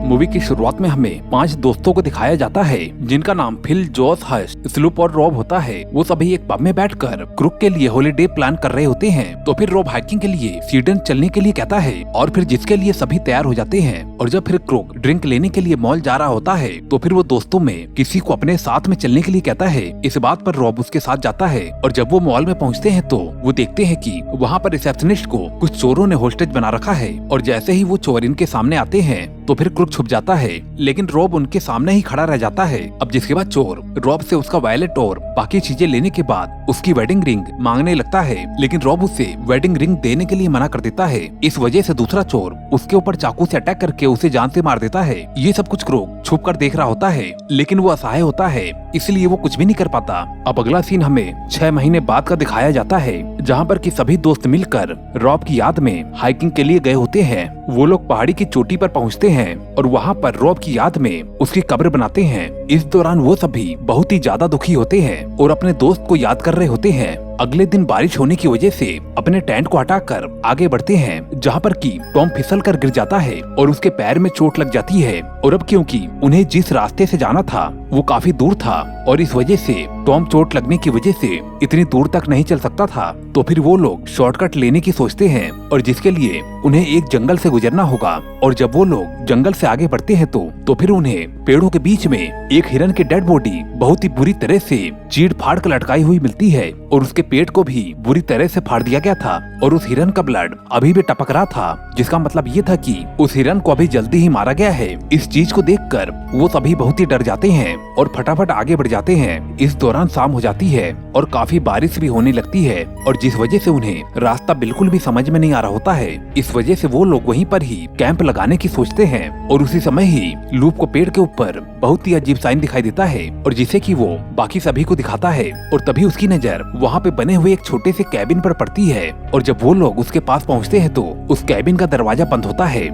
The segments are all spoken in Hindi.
मूवी की शुरुआत में हमें 5 दोस्तों को दिखाया जाता है जिनका नाम फिल, जॉस, हर्ष, स्लूप और रॉब होता है। वो सभी एक पब में बैठकर क्रुक के लिए हॉलिडे प्लान कर रहे होते हैं। तो फिर रॉब हाइकिंग के लिए स्वीडन चलने के लिए कहता है और फिर जिसके लिए सभी तैयार हो जाते हैं। और जब फिर क्रुक ड्रिंक लेने के लिए मॉल जा रहा होता है तो फिर वो दोस्तों में किसी को अपने साथ में चलने के लिए कहता है। इस बात पर रॉब उसके साथ जाता है और जब वो मॉल में पहुँचते हैं तो वो देखते हैं कि वहाँ पर रिसेप्शनिस्ट को कुछ चोरों ने होस्टेज बना रखा है। और जैसे ही वो चोर इनके सामने आते हैं तो फिर क्रुक छुप जाता है, लेकिन रॉब उनके सामने ही खड़ा रह जाता है। अब जिसके बाद चोर रॉब से उसका वॉलेट और बाकी चीजें लेने के बाद उसकी वेडिंग रिंग मांगने लगता है, लेकिन रॉब उसे वेडिंग रिंग देने के लिए मना कर देता है। इस वजह से दूसरा चोर उसके ऊपर चाकू से अटैक करके उसे जान से मार देता है। ये सब कुछ क्रुक छुप कर देख रहा होता है, लेकिन वो असहाय होता है, इसलिए वो कुछ भी नहीं कर पाता। अब अगला सीन हमें 6 महीने बाद का दिखाया जाता है, जहाँ पर कि सभी दोस्त मिलकर रॉब की याद में हाइकिंग के लिए गए होते हैं। वो लोग पहाड़ी की चोटी पर पहुँचते हैं और वहाँ पर रॉब की याद में उसकी कब्र बनाते हैं। इस दौरान वो सभी बहुत ही ज्यादा दुखी होते हैं और अपने दोस्त को याद कर रहे होते हैं। अगले दिन बारिश होने की वजह से अपने टेंट को हटाकर आगे बढ़ते हैं, जहाँ पर कि टॉम फिसल कर गिर जाता है और उसके पैर में चोट लग जाती है। और अब क्योंकि उन्हें जिस रास्ते से जाना था वो काफी दूर था और इस वजह से टॉम चोट लगने की वजह से इतनी दूर तक नहीं चल सकता था। तो फिर वो लोग शॉर्टकट लेने की सोचते हैं और जिसके लिए उन्हें एक जंगल से गुजरना होगा। और जब वो लोग जंगल से आगे बढ़ते हैं तो फिर उन्हें पेड़ों के बीच में एक हिरन की डेड बॉडी बहुत ही बुरी तरह से चीड़ फाड़ कर लटकाई हुई मिलती है और उसके पेट को भी बुरी तरह से फाड़ दिया गया था और उस हिरन का ब्लड अभी भी टपक रहा था, जिसका मतलब ये था कि उस हिरन को अभी जल्दी ही मारा गया है। इस चीज को देखकर वो सभी बहुत ही डर जाते हैं और फटाफट आगे बढ़ जाते हैं। इस दौरान शाम हो जाती है और काफी बारिश भी होने लगती है और जिस वजह से उन्हें रास्ता बिल्कुल भी समझ में नहीं आ रहा होता है। इस वजह से वो लोग वहीं पर ही कैंप लगाने की सोचते हैं और उसी समय ही लूप को पेड़ के ऊपर बहुत ही अजीब साइन दिखाई देता है और जिसे कि वो बाकी सभी को दिखाता है। और तभी उसकी नजर वहाँ पे बने हुए एक छोटे से कैबिन पर पड़ती है और जब वो लोग उसके पास पहुँचते हैं तो उस कैबिन का दरवाजा बंद होता है।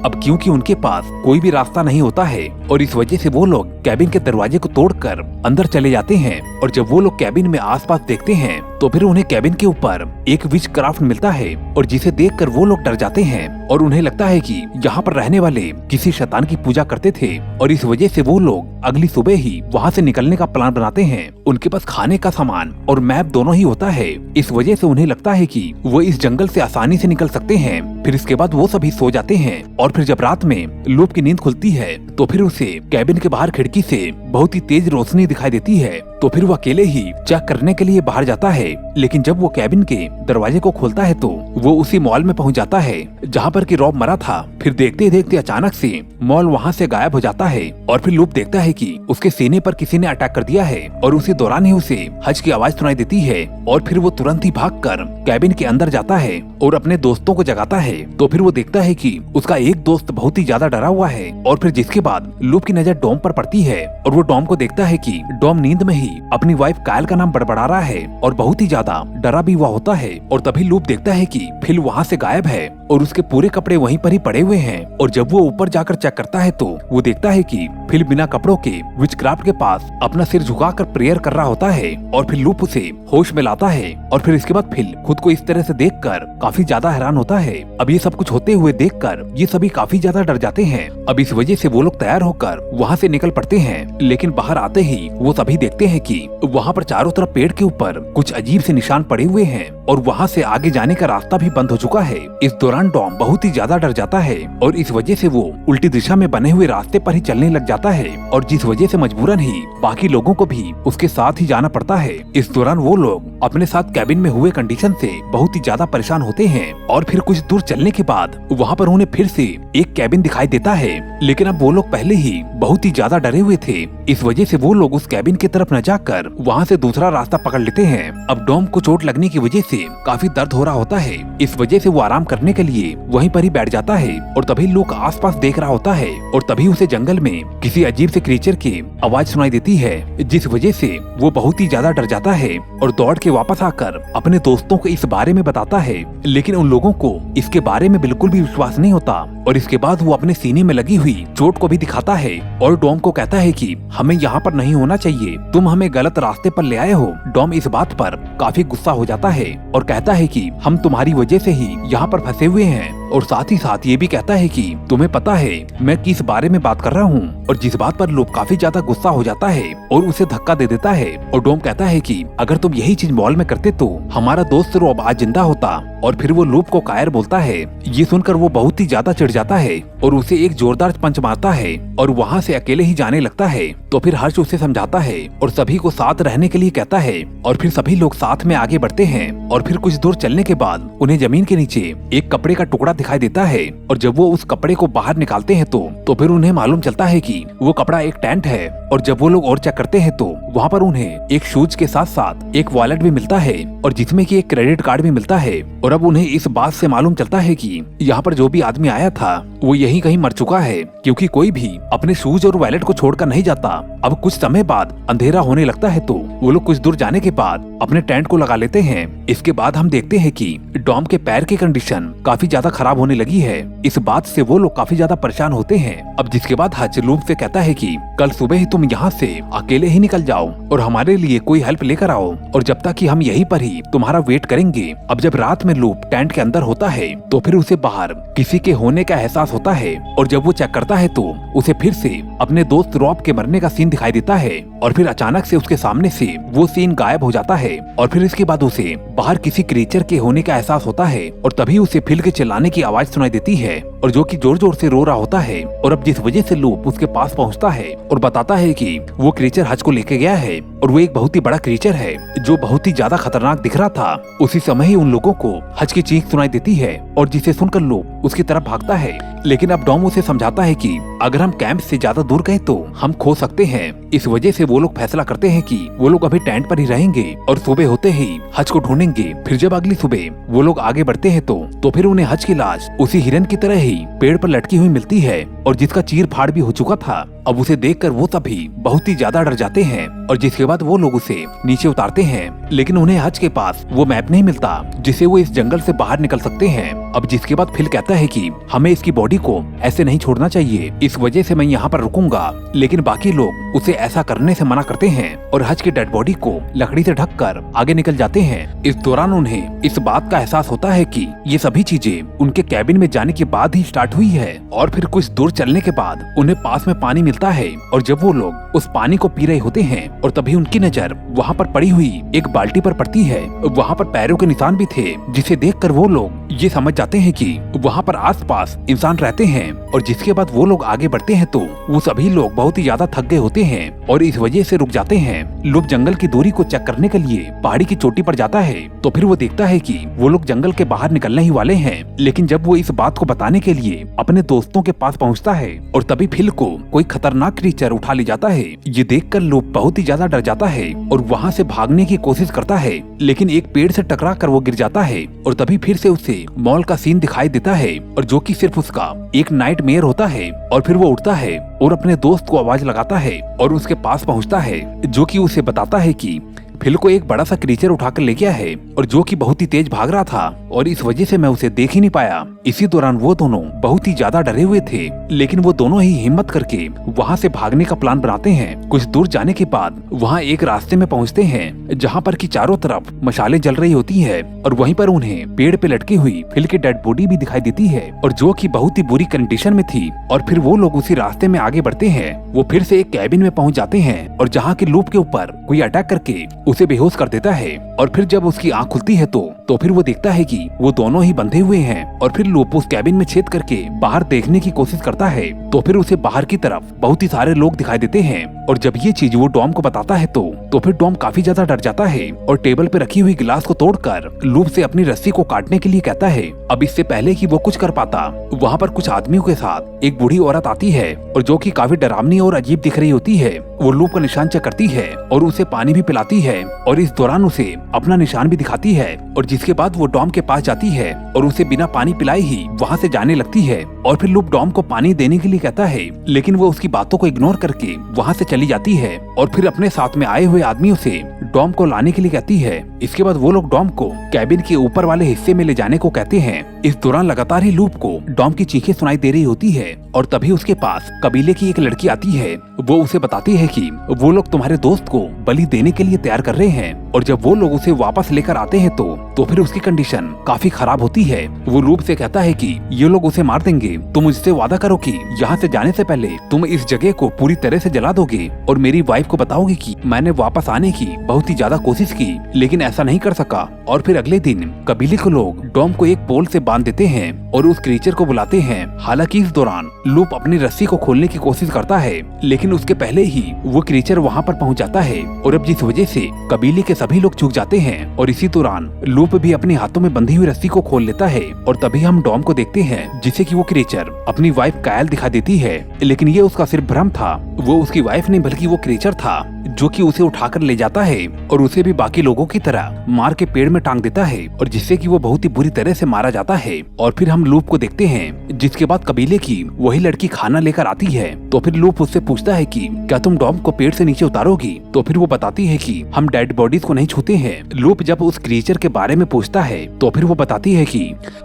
अब क्योंकि उनके पास कोई भी रास्ता नहीं होता है और इस वजह से वो लोग कैबिन के दरवाजे को तोड़कर अंदर चले जाते हैं। और जब वो लोग कैबिन में आसपास देखते हैं तो फिर उन्हें कैबिन के ऊपर एक विच क्राफ्ट मिलता है और जिसे देखकर वो लोग डर जाते हैं और उन्हें लगता है कि यहाँ पर रहने वाले किसी शैतान की पूजा करते थे और इस वजह से वो लोग अगली सुबह ही वहाँ से निकलने का प्लान बनाते हैं। उनके पास खाने का सामान और मैप दोनों ही होता है, इस वजह से उन्हें लगता है कि वो इस जंगल से आसानी से निकल सकते हैं। फिर इसके बाद वो सभी सो जाते हैं और फिर जब रात में लूप की नींद खुलती है तो फिर उसे कैबिन के बाहर खिड़की से बहुत ही तेज रोशनी दिखाई देती है। तो फिर वो अकेले ही चेक करने के लिए बाहर जाता है, लेकिन जब वो कैबिन के दरवाजे को खोलता है तो वो उसी मॉल में पहुंच जाता है जहां पर कि रॉब मरा था। फिर देखते देखते अचानक से मॉल वहां से गायब हो जाता है और फिर लूप देखता है कि उसके सीने पर किसी ने अटैक कर दिया है और उसी दौरान ही उसे हज की आवाज सुनाई देती है और फिर वो तुरंत ही भागकर कैबिन के अंदर जाता है और अपने दोस्तों को जगाता है। तो फिर वो देखता है कि उसका एक दोस्त बहुत ही ज्यादा डरा हुआ है और फिर जिसके बाद लूप की नजर डॉम पर पड़ती है और वो डॉम को देखता है कि डॉम नींद में ही अपनी वाइफ कायल का नाम बड़बड़ा रहा है और बहुत ही ज्यादा डरा भी हुआ होता है। और तभी लूप देखता है कि फिल वहाँ से गायब है और उसके पूरे कपड़े वहीं पर ही पड़े हुए हैं और जब वो ऊपर जाकर चेक करता है तो वो देखता है कि फिल बिना कपड़ों के विचक्राफ्ट के पास अपना सिर झुकाकर प्रेयर कर रहा होता है और फिर लूप उसे होश में लाता है और फिर इसके बाद फिल खुद को इस तरह से देखकर काफी ज्यादा हैरान होता है। अब ये सब कुछ होते हुए देखकर ये सभी काफी ज्यादा डर जाते हैं। अब इस वजह से वो लोग तैयार होकर वहाँ से निकल पड़ते हैं, लेकिन बाहर आते ही वो सभी देखते हैं कि वहाँ पर चारों तरफ पेड़ के ऊपर कुछ अजीब से निशान पड़े हुए हैं और वहाँ से आगे जाने का रास्ता भी बंद हो चुका है। इस दौरान डॉम बहुत ही ज्यादा डर जाता है और इस वजह से वो उल्टी दिशा में बने हुए रास्ते पर ही चलने लग जाता है और जिस वजह से मजबूरन ही बाकी लोगों को भी उसके साथ ही जाना पड़ता है। इस दौरान वो लोग अपने साथ कैबिन में हुए कंडीशन से बहुत ही ज्यादा परेशान होते हैं और फिर कुछ दूर चलने के बाद वहाँ पर उन्हें फिर से एक कैबिन दिखाई देता है, लेकिन अब वो लोग पहले ही बहुत ही ज्यादा डरे हुए थे। इस वजह से वो लोग उस कैबिन की तरफ न जाकर वहाँ से दूसरा रास्ता पकड़ लेते हैं। अब डॉम को चोट लगने की वजह से काफी दर्द हो रहा होता है, इस वजह से वो आराम करने के लिए वहीं पर ही बैठ जाता है और तभी लूक आसपास देख रहा होता है और तभी उसे जंगल में किसी अजीब से क्रीचर की आवाज सुनाई देती है, जिस वजह से वो बहुत ही ज्यादा डर जाता है और दौड़ के वापस आकर अपने दोस्तों को इस बारे में बताता है, लेकिन उन लोगों को इसके बारे में बिल्कुल भी विश्वास नहीं होता और इसके बाद वो अपने सीने में लगी हुई चोट को भी दिखाता है और डॉम को कहता है कि हमें यहाँ पर नहीं होना चाहिए, तुम हमें गलत रास्ते पर ले आए हो। डॉम इस बात पर काफी गुस्सा हो जाता है और कहता है कि हम तुम्हारी वजह से ही यहाँ पर फंसे हुए हैं और साथ ही साथ ये भी कहता है कि तुम्हें पता है मैं किस बारे में बात कर रहा हूँ, और जिस बात पर लूप काफी ज्यादा गुस्सा हो जाता है और उसे धक्का दे देता है। और डॉम कहता है कि अगर तुम यही चीज मॉल में करते तो हमारा दोस्त रॉब आज जिंदा होता। और फिर वो लूप को कायर बोलता है। ये सुनकर वो बहुत ही ज्यादा चिढ़ जाता है और उसे एक जोरदार पंच मारता है और वहाँ से अकेले ही जाने लगता है। तो फिर हर्ष उसे समझाता है और सभी को साथ रहने के लिए कहता है, और फिर सभी लोग साथ में आगे बढ़ते हैं। और फिर कुछ दूर चलने के बाद उन्हें जमीन के नीचे एक कपड़े का टुकड़ा दिखाई देता है, और जब वो उस कपड़े को बाहर निकालते हैं तो फिर उन्हें मालूम चलता है कि वो कपड़ा एक टेंट है। और जब वो लोग और चेक करते हैं तो वहाँ पर उन्हें एक शूज के साथ साथ एक वॉलेट भी मिलता है, और जिसमें कि एक क्रेडिट कार्ड भी मिलता है। और अब उन्हें इस बात से मालूम चलता है कि यहाँ पर जो भी आदमी आया था वो यहीं कहीं मर चुका है, क्योंकि कोई भी अपने शूज और वॉलेट को छोड़कर नहीं जाता। अब कुछ समय बाद अंधेरा होने लगता है तो वो लोग कुछ दूर जाने के बाद अपने टेंट को लगा लेते हैं। इसके बाद हम देखते हैं कि डॉम के पैर की कंडीशन काफी ज्यादा खराब होने लगी है। इस बात से वो लोग काफी ज्यादा परेशान होते हैं। अब जिसके बाद हच लूप से कहता है कि कल सुबह ही तुम यहाँ से अकेले ही निकल जाओ और हमारे लिए कोई हेल्प लेकर आओ, और जब तक कि हम यहीं पर ही तुम्हारा वेट करेंगे। अब जब रात में लूप टेंट के अंदर होता है तो फिर उसे बाहर किसी के होने का एहसास होता है, और जब वो चेक करता है तो उसे फिर से अपने दोस्त रॉब के मरने का सीन दिखाई देता है। और फिर अचानक से उसके सामने से वो सीन गायब हो जाता है, और फिर इसके बाद उसे बाहर किसी क्रीचर के होने का एहसास होता है। और तभी उसे फिल के चिल्लाने की आवाज सुनाई देती है, और जो कि जोर जोर से रो रहा होता है। और अब जिस वजह से लूप उसके पास पहुंचता है और बताता है कि वो क्रीचर हज को लेके गया है, और वो एक बहुत ही बड़ा क्रीचर है जो बहुत ही ज्यादा खतरनाक दिख रहा था। उसी समय ही उन लोगों को हज की चीख सुनाई देती है, और जिसे सुनकर लूप उसकी तरफ भागता है। लेकिन अब डॉम उसे समझाता है कि अगर हम कैंप से ज्यादा दूर गए तो हम खो सकते हैं। इस वजह से वो लोग फैसला करते हैं कि वो लोग अभी टेंट पर ही रहेंगे और सुबह होते ही हज को ढूंढेंगे। फिर जब अगली सुबह वो लोग आगे बढ़ते हैं तो फिर उन्हें हज की लाश उसी हिरन की तरह ही पेड़ पर लटकी हुई मिलती है, और जिसका चीर फाड़ भी हो चुका था। अब उसे देखकर वो सभी बहुत ही ज्यादा डर जाते हैं, और जिसके बाद वो लोग उसे नीचे उतारते हैं। लेकिन उन्हें हज के पास वो मैप नहीं मिलता जिसे वो इस जंगल से बाहर निकल सकते हैं। अब जिसके बाद फिल कहता है कि हमें इसकी बॉडी को ऐसे नहीं छोड़ना चाहिए, इस वजह से मैं यहाँ पर रुकूंगा। लेकिन बाकी लोग उसे ऐसा करने से मना करते हैं और हज की डेड बॉडी को लकड़ी से ढककर आगे निकल जाते हैं। इस दौरान उन्हें इस बात का एहसास होता है कि ये सभी चीजें उनके कैबिन में जाने के बाद ही स्टार्ट हुई है। और फिर कुछ दूर चलने के बाद उन्हें पास में पानी मिलता है, और जब वो लोग उस पानी को पी रहे होते हैं और तभी उनकी नजर वहाँ पर पड़ी हुई एक बाल्टी पर पड़ती है। वहाँ पर पैरों के निशान भी थे, जिसे देखकर वो लोग ये समझ जाते हैं कि वहाँ पर आसपास इंसान रहते हैं। और जिसके बाद वो लोग आगे बढ़ते हैं तो वो सभी लोग बहुत ही ज्यादा थक गए होते हैं और इस वजह से रुक जाते हैं। लूप जंगल की दूरी को चेक करने के लिए पहाड़ी की चोटी पर जाता है, तो फिर वो देखता है कि वो लोग जंगल के बाहर निकलने ही वाले हैं। लेकिन जब वो इस बात को बताने के लिए अपने दोस्तों के पास पहुँचता है और तभी फिल को कोई खतरनाक क्रीचर उठा ले जाता है। ये देखकर लूप बहुत ही ज्यादा डर जाता है और वहाँ से भागने की कोशिश करता है, लेकिन एक पेड़ से टकरा कर वो गिर जाता है। और तभी फिर से उसे मॉल का सीन दिखाई देता है, और जो कि सिर्फ उसका एक नाइटमेयर होता है। और फिर वो उठता है और अपने दोस्त को आवाज लगाता है और उसके पास पहुंचता है, जो कि उसे बताता है कि फिल को एक बड़ा सा क्रीचर उठाकर ले गया है और जो कि बहुत ही तेज भाग रहा था, और इस वजह से मैं उसे देख ही नहीं पाया। इसी दौरान वो दोनों बहुत ही ज्यादा डरे हुए थे, लेकिन वो दोनों ही हिम्मत करके वहाँ से भागने का प्लान बनाते हैं। कुछ दूर जाने के बाद वहाँ एक रास्ते में पहुँचते हैं जहाँ पर की चारों तरफ मशालें जल रही होती है, और वहीं पर उन्हें पेड़ पे लटकी हुई फिल की डेड बॉडी भी दिखाई देती है, और जो कि बहुत ही बुरी कंडीशन में थी। और फिर वो लोग उसी रास्ते में आगे बढ़ते हैं। वो फिर से एक कैबिन में पहुँच जाते हैं, और जहाँ के लूप के ऊपर कोई अटैक करके उसे बेहोश कर देता है। और फिर जब उसकी आंख खुलती है तो फिर वो देखता है कि वो दोनों ही बंधे हुए हैं। और फिर लूप उस कैबिन में छेद करके बाहर देखने की कोशिश करता है, तो फिर उसे बाहर की तरफ बहुत ही सारे लोग दिखाई देते हैं। और जब ये चीज वो डॉम को बताता है तो फिर डॉम काफी ज्यादा डर जाता है और टेबल पे रखी हुई गिलास को तोड़कर लूप से अपनी रस्सी को काटने के लिए कहता है। अब इससे पहले कि वो कुछ कर पाता, वहाँ पर कुछ आदमियों के साथ एक बूढ़ी औरत आती है, और जो कि काफी डरावनी और अजीब दिख रही होती है। वो लूप का निशान चेक करती है और उसे पानी भी पिलाती है, और इस दौरान उसे अपना निशान भी दिखाती है। और जिसके बाद वो डॉम के पास जाती है और उसे बिना पानी पिलाए ही वहाँ से जाने लगती है। और फिर लूप डॉम को पानी देने के लिए कहता है, लेकिन वो उसकी बातों को इग्नोर करके वहाँ से चली जाती है और फिर अपने साथ में आए हुए आदमियों से डॉम को लाने के लिए कहती है। इसके बाद वो लोग डॉम को कैबिन के ऊपर वाले हिस्से में ले जाने को कहते हैं। इस दौरान लगातार ही लूप को डॉम की चीखें सुनाई दे रही होती है और तभी उसके पास कबीले की एक लड़की आती है। वो उसे बताती है कि वो लोग तुम्हारे दोस्त को बलि देने के लिए तैयार कर रहे हैं और जब वो लोग उसे वापस लेकर आते हैं तो फिर उसकी कंडीशन काफी खराब होती है। वो लूप से कहता है कि ये लोग उसे मार देंगे, तुम मुझसे वादा करो कि यहाँ से जाने से पहले तुम इस जगह को पूरी तरह से जला दोगे और मेरी वाइफ को बताओगे कि मैंने वापस आने की बहुत ही ज्यादा कोशिश की लेकिन ऐसा नहीं कर सका। और फिर अगले दिन कबीले के लोग डॉम को एक पोल से बांध देते हैं और उस क्रीचर को बुलाते हैं। हालांकि इस दौरान लूप अपनी रस्सी को खोलने की कोशिश करता है लेकिन उसके पहले ही वो क्रीचर वहाँ पर पहुँच जाता है और अब जिस वजह से कबीले के सभी लोग चूक जाते हैं और इसी दौरान लूप भी अपने हाथों में बंधी हुई रस्सी को खोल लेता है और तभी हम डॉम को देखते हैं जिसे कि वो क्रीचर अपनी वाइफ कायल दिखा देती है। लेकिन ये उसका सिर्फ भ्रम था, वो उसकी वाइफ नहीं बल्कि वो क्रीचर था जो कि उसे उठाकर ले जाता है और उसे भी बाकी लोगों की तरह मार के पेड़ में टांग देता है और जिससे कि वो बहुत ही बुरी तरह से मारा जाता है। और फिर हम लूप को देखते हैं जिसके बाद कबीले की वही लड़की खाना लेकर आती है तो फिर लूप उससे पूछता है कि क्या तुम डॉम को पेड़ से नीचे उतारोगी, तो फिर वो बताती है कि हम डेड बॉडीज को नहीं छूते हैं। लूप जब उस क्रीचर के बारे में पूछता है तो फिर वो बताती है कि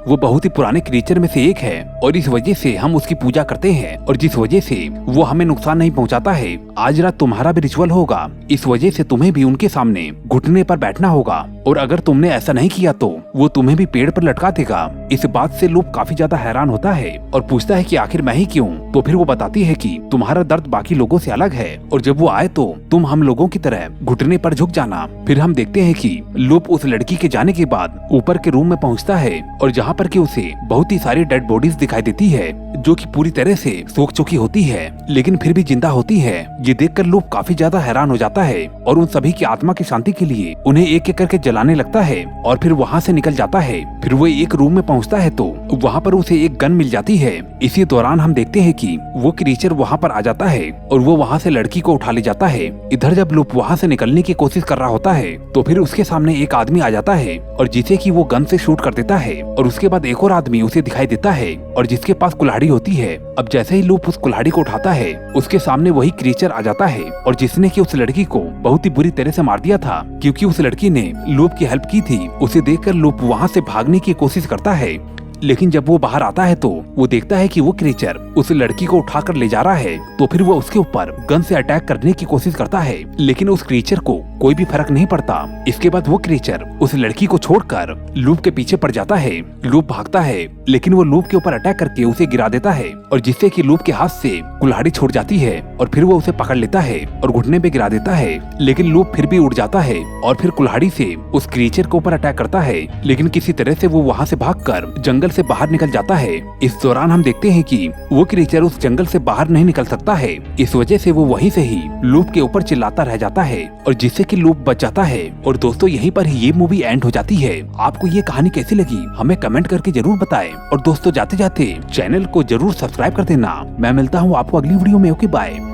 वो बहुत ही पुराने क्रीचर में से एक है और इस वजह से हम उसकी पूजा करते हैं और जिस वजह से वो हमें नुकसान नहीं पहुंचाता है। आज रात तुम्हारा भी रिचुअल होगा, इस वजह से तुम्हें भी उनके सामने घुटने पर बैठना होगा और अगर तुमने ऐसा नहीं किया तो वो तुम्हें भी पेड़ पर लटका देगा। इस बात से लूप काफी ज्यादा हैरान होता है और पूछता है कि आखिर मैं ही क्यों, तो फिर वो बताती है कि तुम्हारा दर्द बाकी लोगों से अलग है और जब वो आए तो तुम हम लोगों की तरह घुटने पर झुक जाना। फिर हम देखते हैं कि लूप उस लड़की के जाने के बाद ऊपर के रूम में पहुंचता है और जहाँ पर कि उसे बहुत ही सारी डेड बॉडीज दिखाई देती है जो कि पूरी तरह से सूख चुकी होती है लेकिन फिर भी जिंदा होती है। ये देखकर लूप काफी ज्यादा हैरान हो जाता है और उन सभी की आत्मा की शांति के लिए उन्हें एक एक करके जलाने लगता है और फिर वहाँ से निकल जाता है। फिर वो एक रूम में पहुँचता है तो वहाँ पर उसे एक गन मिल जाती है। इसी दौरान हम देखते हैं कि वो क्रीचर वहाँ पर आ जाता है और वो वहाँ से लड़की को उठा ले जाता है। इधर जब लूप वहाँ से निकलने की कोशिश कर रहा होता है तो फिर उसके सामने एक आदमी आ जाता है और जिसे कि वो गन से शूट कर देता है और उसके बाद एक और आदमी उसे दिखाई देता है और जिसके पास कुल्हाड़ी होती है। अब जैसे ही लूप उस कुल्हाड़ी को उठाता है उसके सामने वही क्रीचर आ जाता है और जिसने कि उस लड़की को बहुत ही बुरी तरह से मार दिया था क्योंकि उस लड़की ने लूप की हेल्प की थी। उसे देखकर लूप वहाँ से भागने की कोशिश करता है लेकिन जब वो बाहर आता है तो वो देखता है कि वो क्रीचर उस लड़की को उठाकर ले जा रहा है तो फिर वो उसके ऊपर गन से अटैक करने की कोशिश करता है लेकिन उस क्रीचर को कोई भी फर्क नहीं पड़ता। इसके बाद वो क्रीचर उस लड़की को छोड़कर लूप के पीछे पड़ जाता है। लूप भागता है लेकिन वो लूप के ऊपर अटैक करके उसे गिरा देता है और जिससे कि लूप के हाथ से कुल्हाड़ी छूट जाती है और फिर वो उसे पकड़ लेता है और घुटने पे गिरा देता है। लेकिन लूप फिर भी उड़ जाता है और फिर कुल्हाड़ी से उस क्रीचर के ऊपर अटैक करता है लेकिन किसी तरह से वो वहाँ से भागकर जंगल से बाहर निकल जाता है। इस दौरान हम देखते हैं कि वो क्रीचर उस जंगल से बाहर नहीं निकल सकता है। इस वजह से वो वहीं से ही लूप के ऊपर चिल्लाता रह जाता है और जिससे कि लूप बच जाता है। और दोस्तों यहीं पर ही ये मूवी एंड हो जाती है। आपको ये कहानी कैसी लगी हमें कमेंट करके जरूर बताएं और दोस्तों जाते जाते चैनल को जरूर सब्सक्राइब कर देना। मैं मिलता हूँ आपको अगली वीडियो में। Okay bye.